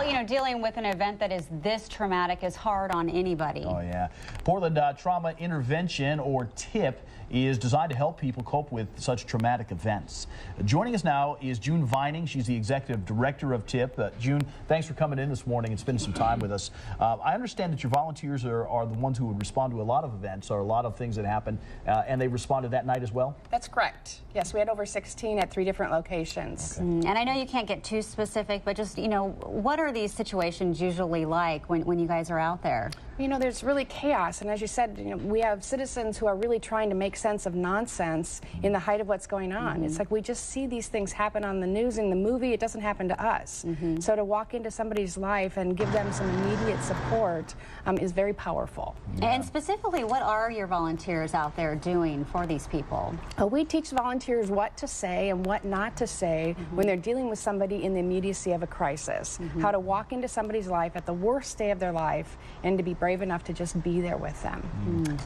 Well, you know, dealing with an event that is this traumatic is hard on anybody. Oh, yeah. Portland Trauma Intervention, or TIP, is designed to help people cope with such traumatic events. Joining us now is June Vining. She's the executive director of TIP. June, thanks for coming in this morning and spending some time with us. I understand that your volunteers are the ones who would respond to a lot of events or a lot of things that happen, and they responded that night as well? That's correct. Yes, we had over 16 at 3 different locations. Okay. And I know you can't get too specific, but just, you know, what are these situations usually like when you guys are out there? You know, there's really chaos, and as you said, you know, we have citizens who are really trying to make sense of nonsense in the height of what's going on. It's like we just see these things happen on the news, in the movie. It doesn't happen to us. So to walk into somebody's life and give them some immediate support is very powerful. And specifically, what are your volunteers out there doing for these people? We teach volunteers what to say and what not to say when they're dealing with somebody in the immediacy of a crisis. How to walk into somebody's life at the worst day of their life and to be brave enough to just be there with them.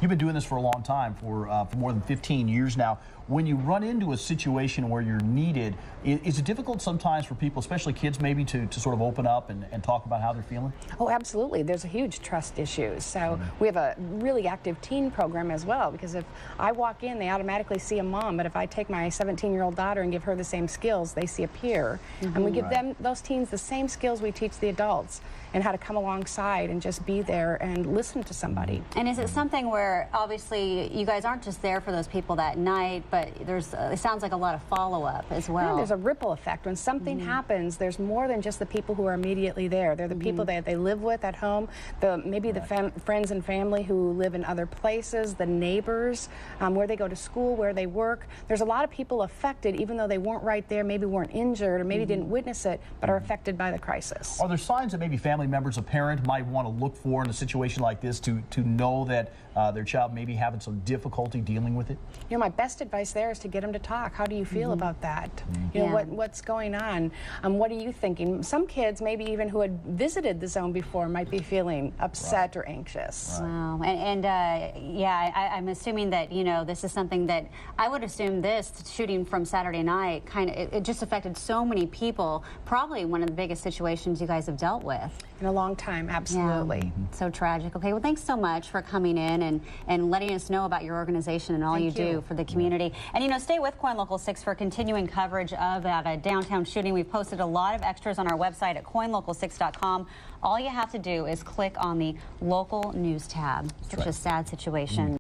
You've been doing this for a long time, for more than 15 years now. When you run into a situation where you're needed, is it difficult sometimes for people, especially kids maybe, to sort of open up and talk about how they're feeling? Oh, absolutely. There's a huge trust issue. So we have a really active teen program as well, because if I walk in, they automatically see a mom, but if I take my 17-year-old daughter and give her the same skills, they see a peer. And we give them, those teens, the same skills we teach the adults, and how to come alongside and just be there and listen to somebody. And is it something where, obviously, you guys aren't just there for those people that night, but there's it sounds like a lot of follow-up as well? Yeah, there's a ripple effect. When something happens, there's more than just the people who are immediately there. They're the people that they live with at home, maybe the friends and family who live in other places, the neighbors, where they go to school, where they work. There's a lot of people affected, even though they weren't right there, maybe weren't injured, or maybe didn't witness it, but are affected by the crisis. Are there signs that maybe family members, a parent, might want to look for in a situation like this to know that their child may be having some difficulty dealing with it? You know, my best advice there is to get them to talk. How do you feel about that? You know, what's going on? What are you thinking? Some kids, maybe even who had visited the zone before, might be feeling upset or anxious. Wow. And yeah, I'm assuming that, you know, this is something that I would assume this shooting from Saturday night it just affected so many people. Probably one of the biggest situations you guys have dealt with. In a long time, absolutely. Yeah. So tragic. Okay, well, thanks so much for coming in and letting us know about your organization and all you do for the community. And, you know, stay with KOIN Local 6 for continuing coverage of that downtown shooting. We've posted a lot of extras on our website at KOINLocal6.com. All you have to do is click on the local news tab. Such a sad situation.